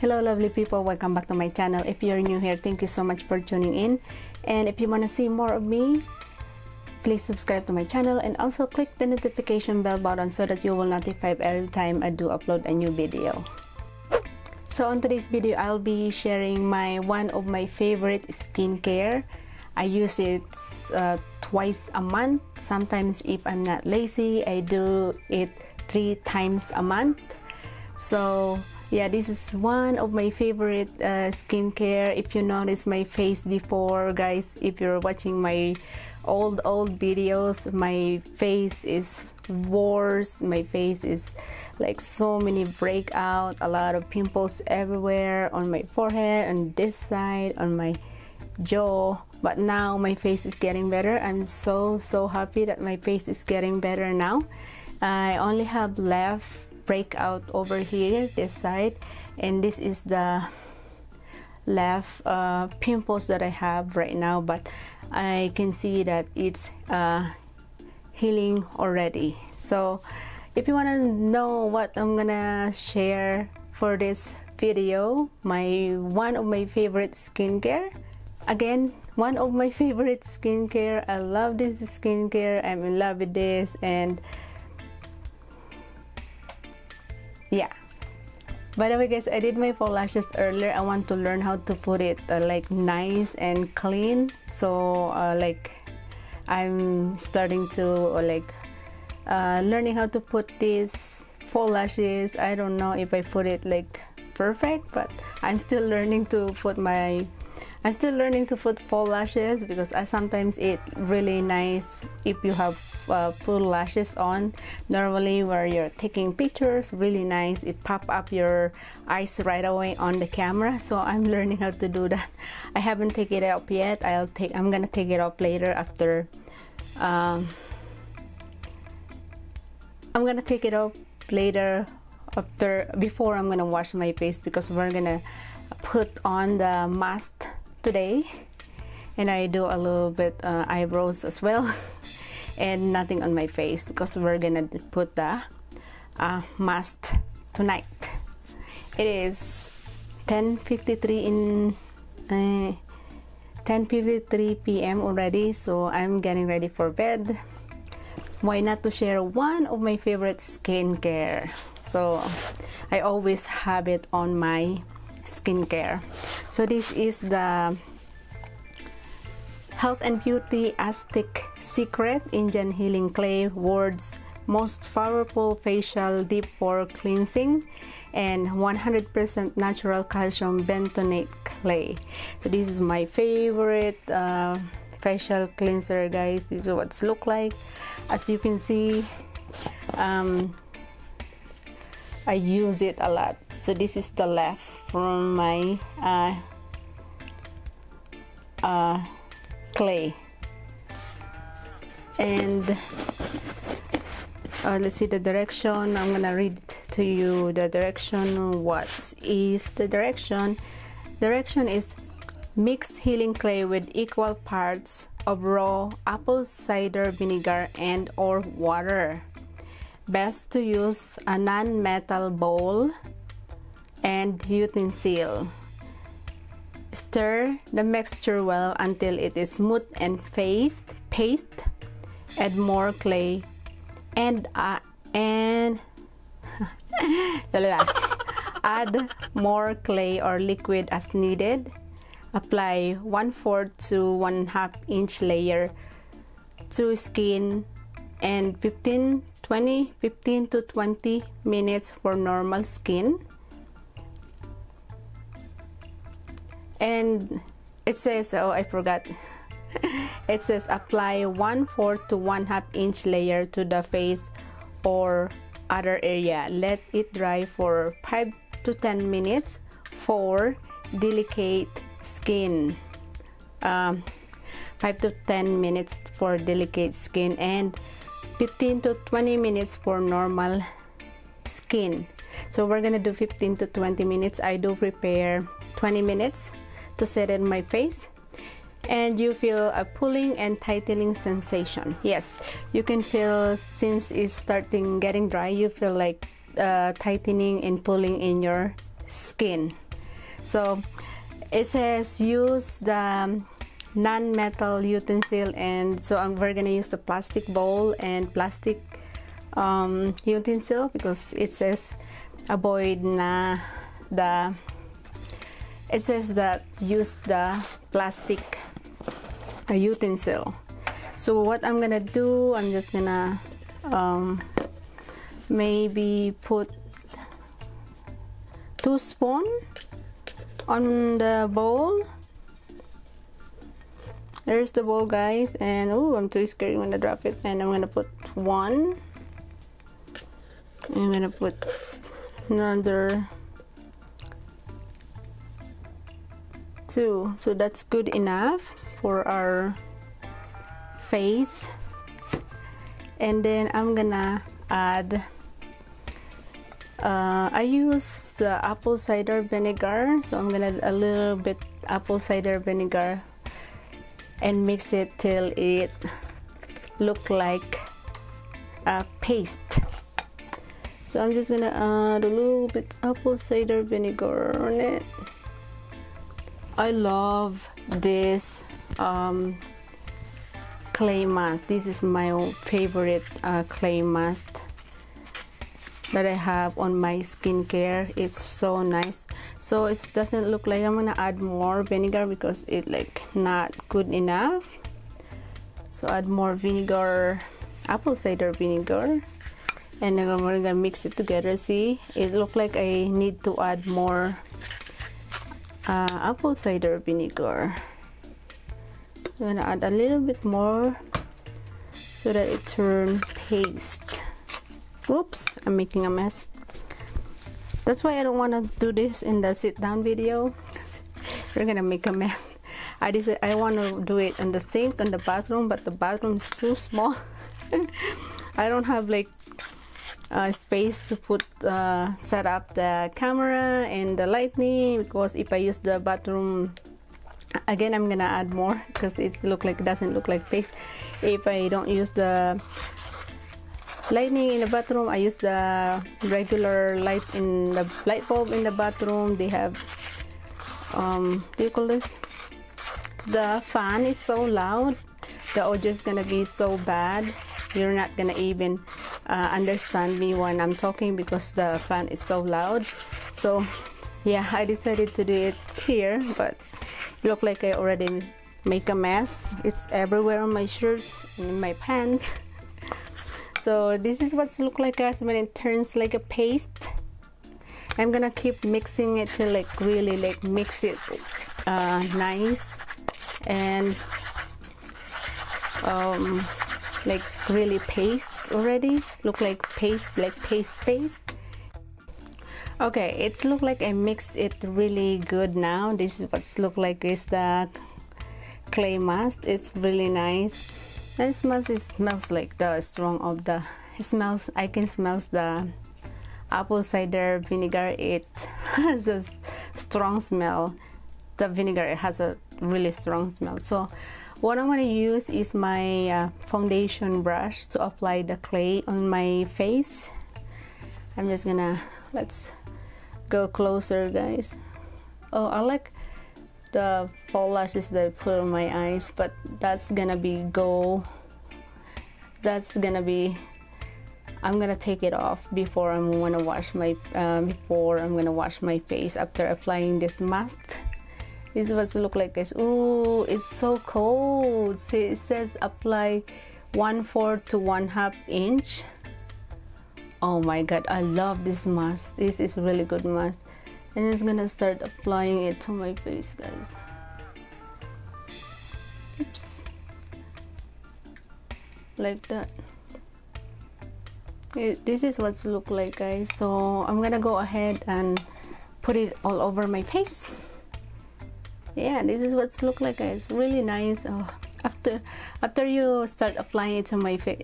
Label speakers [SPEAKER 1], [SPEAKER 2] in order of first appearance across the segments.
[SPEAKER 1] Hello lovely people, welcome back to my channel. If you're new here, thank you so much for tuning in, and if you want to see more of me, please subscribe to my channel and also click the notification bell button so that you will notified every time I do upload a new video. So on today's video, I'll be sharing one of my favorite skincare. I use it twice a month. Sometimes if I'm not lazy, I do it 3 times a month. So yeah, this is one of my favorite skincare. If you notice my face before, guys, if you're watching my old videos, my face is worse. My face is like so many breakout, a lot of pimples everywhere on my forehead, on this side, on my jaw. But now my face is getting better. I'm so happy that my face is getting better now. I only have left breakout over here, this side, and this is the left pimples that I have right now, but I can see that it's healing already. So if you want to know what I'm gonna share for this video, one of my favorite skincare. Again, one of my favorite skincare. I love this skincare. I'm in love with this, and yeah. By the way, guys, I did my faux lashes earlier. I want to learn how to put it like nice and clean. So like I'm starting to learning how to put these faux lashes. I don't know if I put it like perfect, but I'm still learning to put faux lashes, because sometimes it's really nice if you have full lashes on. Normally where you're taking pictures, really nice, it pop up your eyes right away on the camera. So I'm learning how to do that. I haven't taken it up yet. I'm gonna take it up later after I'm gonna take it up later before I'm gonna wash my face, because we're gonna put on the mask today, and I do a little bit eyebrows as well and nothing on my face, because we're gonna put the mask tonight. It is 10:53 p.m. already, so I'm getting ready for bed. Why not to share one of my favorite skincare? So I always have it on my skincare. So this is the Health and Beauty Aztec Secret Indian Healing Clay, world's most powerful facial deep pore cleansing and 100% natural calcium bentonite clay. So this is my favorite facial cleanser, guys. This is what it's look like. As you can see, I use it a lot. So this is the left from my clay, and let's see the direction. I'm gonna read to you the direction. What is the direction? Direction is mix healing clay with equal parts of raw apple cider vinegar and or water. Best to use a non-metal bowl and utensil. Stir the mixture well until it is smooth and paste. Add more clay and add more clay or liquid as needed. Apply 1/4 to 1/2 inch layer to skin, and 15 to 20 minutes for normal skin. And it says, oh, I forgot. It says apply 1/4 to 1/2 inch layer to the face or other area. Let it dry for 5 to 10 minutes for delicate skin. 5 to 10 minutes for delicate skin, and 15 to 20 minutes for normal skin. So we're gonna do 15 to 20 minutes. I do prepare 20 minutes to set in my face, and you feel a pulling and tightening sensation. Yes, you can feel, since it's starting getting dry, you feel like tightening and pulling in your skin. So it says use the non-metal utensil, and so we're gonna use the plastic bowl and plastic utensil, because it says avoid it says that use the plastic utensil. So what I'm gonna do, I'm just gonna maybe put 2 spoons on the bowl. There's the bowl, guys, and oh, I'm too scared, I'm gonna drop it. And I'm gonna put 1, I'm gonna put another 2. So that's good enough for our face. And then I'm gonna add I use the apple cider vinegar, so I'm gonna add a little bit apple cider vinegar and mix it till it look like a paste. So I'm just gonna add a little bit apple cider vinegar on it. I love this clay mask. This is my favorite clay mask that I have on my skincare. It's so nice. So it doesn't look like I'm gonna add more vinegar because it like not good enough. So add more vinegar, apple cider vinegar, and then we're gonna mix it together. See, it look like I need to add more apple cider vinegar. I'm gonna add a little bit more so that it turns paste. Oops, I'm making a mess. That's why I don't want to do this in the sit down video. We're gonna make a mess. I want to do it in the sink in the bathroom, but the bathroom is too small. I don't have like space to put set up the camera and the lighting, because if I use the bathroom again, I'm gonna add more because it doesn't look like paste. If I don't use the lighting in the bathroom, I use the regular light in the light bulb in the bathroom. They have what do you call this? The fan is so loud, the audio is gonna be so bad. You're not gonna even understand me when I'm talking because the fan is so loud. So yeah, I decided to do it here, but look like I already make a mess. It's everywhere on my shirts and in my pants. So this is what it look like, guys, when it turns like a paste. I'm gonna keep mixing it till like really like mix it nice and like really paste already. Look like paste, like paste. Okay, it's look like I mixed it really good now. This is what's look like is the clay mask. It's really nice. And it smells like the strong of the I can smell the apple cider vinegar. It has a strong smell. The vinegar, it has a really strong smell. So what I'm going to use is my foundation brush to apply the clay on my face. I'm just gonna, let's go closer, guys. Oh, I like the faux lashes that I put on my eyes, but that's gonna be I'm gonna take it off before I'm gonna wash my face after applying this mask. This is what it look like, guys. Ooh, it's so cold. See, it says apply 1/4 to 1/2 inch. Oh my god, I love this mask. This is really good mask. And I'm just gonna start applying it to my face, guys. Oops. Like that. This is what's look like, guys. So I'm gonna go ahead and put it all over my face. Yeah, this is what's look like, guys. Really nice. Oh, after you start applying it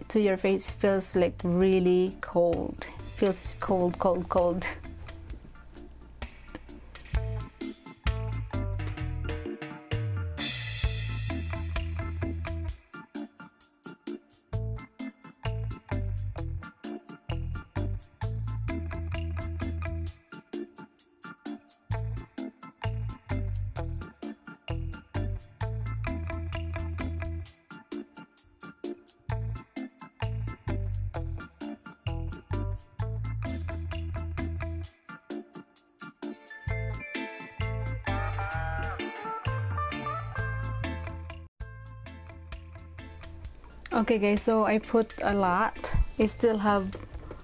[SPEAKER 1] to your face, feels like really cold. Feels cold. Okay guys, so I put a lot. I still have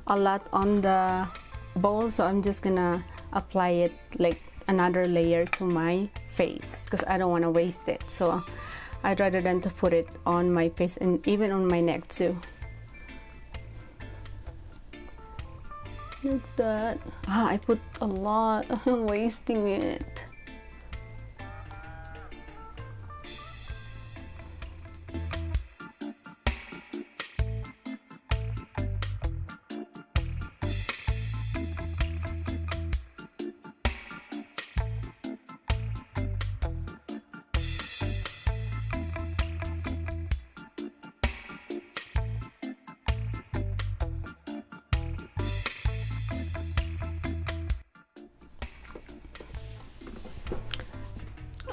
[SPEAKER 1] a lot on the bowl, so I'm just gonna apply it like another layer to my face because I don't want to waste it. So I'd rather than to put it on my face and even on my neck too. Like that. I put a lot. I'm wasting it.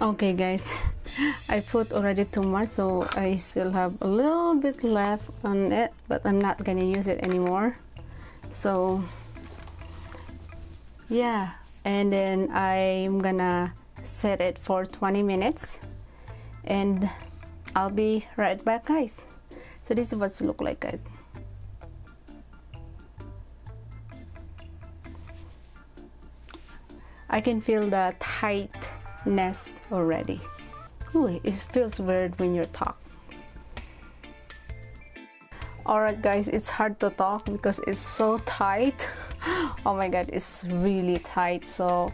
[SPEAKER 1] Okay guys, I put already too much, so I still have a little bit left on it, but I'm not gonna use it anymore. So yeah, and then I'm gonna set it for 20 minutes and I'll be right back guys. So this is what it look like guys. I can feel the tightness already. Ooh, it feels weird when you talk. Alright guys, it's hard to talk because it's so tight. Oh my god, it's really tight. So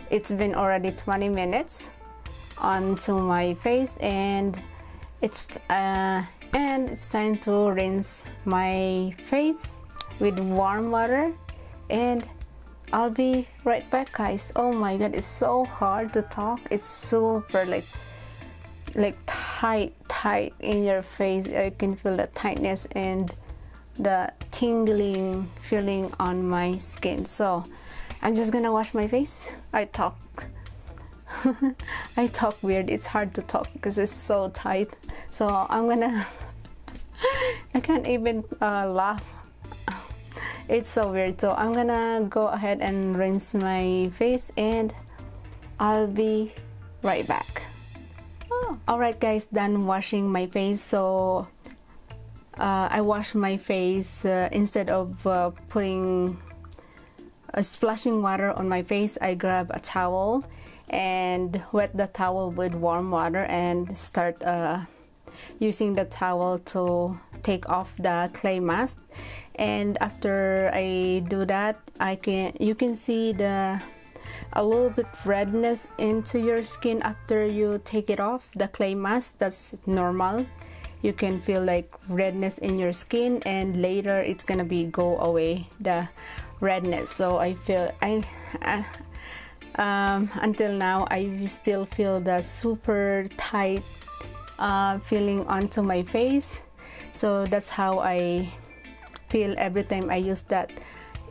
[SPEAKER 1] it's been already 20 minutes onto my face, and it's time to rinse my face with warm water, and I'll be right back guys. Oh my god, it's so hard to talk. It's super like tight in your face. I can feel the tightness and the tingling feeling on my skin. So I'm just gonna wash my face. I talk I talk weird. It's hard to talk because it's so tight. So I'm gonna I can't even laugh. It's so weird. So I'm gonna go ahead and rinse my face and I'll be right back. Alright guys, done washing my face. So I wash my face instead of putting splashing water on my face. I grab a towel and wet the towel with warm water and start using the towel to take off the clay mask. And after I do that, you can see a little bit redness into your skin after you take it off the clay mask. That's normal. You can feel like redness in your skin, and later it's gonna be go away the redness. So I feel until now I still feel the super tight feeling onto my face. So that's how I feel every time I use that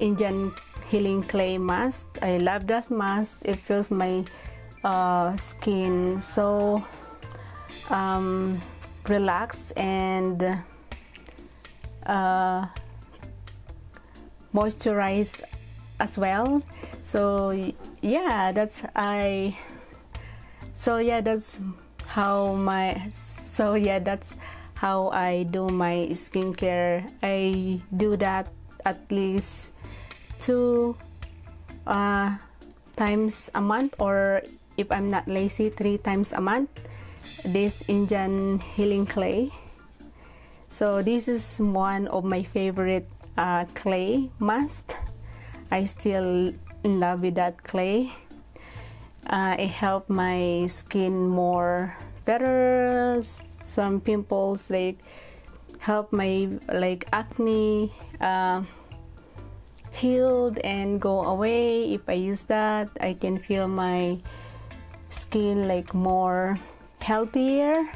[SPEAKER 1] Indian Healing Clay mask. I love that mask. It feels my skin so relaxed and moisturized as well. So yeah, that's how I do my skincare. I do that at least 2 times a month, or if I'm not lazy, 3 times a month, this Indian Healing Clay. So this is one of my favorite clay mask. I still in love with that clay. It helped my skin more better. Some pimples like help my acne healed and go away. If I use that, I can feel my skin like more healthier.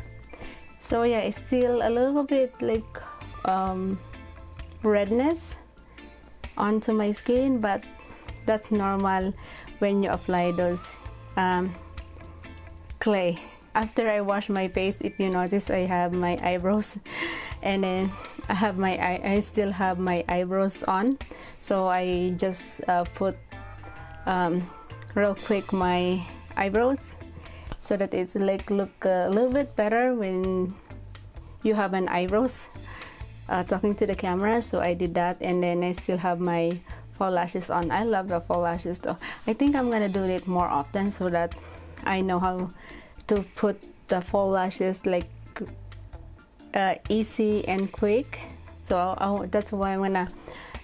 [SPEAKER 1] So yeah, it's still a little bit like redness onto my skin, but that's normal when you apply those clay. After I wash my face, if you notice, I have my eyebrows, and then I still have my eyebrows on. So I just put real quick my eyebrows so that it's like look a little bit better when you have an eyebrows talking to the camera, so I did that. And then I still have my faux lashes on. I love the faux lashes though. I think I'm gonna do it more often so that I know how to put the faux lashes like easy and quick. So that's why I'm gonna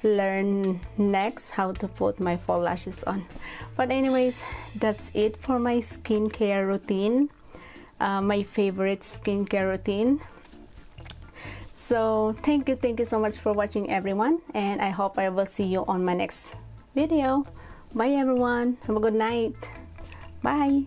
[SPEAKER 1] learn next how to put my faux lashes on. But anyways, that's it for my skincare routine, my favorite skincare routine. So thank you so much for watching, everyone, and I hope I will see you on my next video. Bye everyone, have a good night. Bye.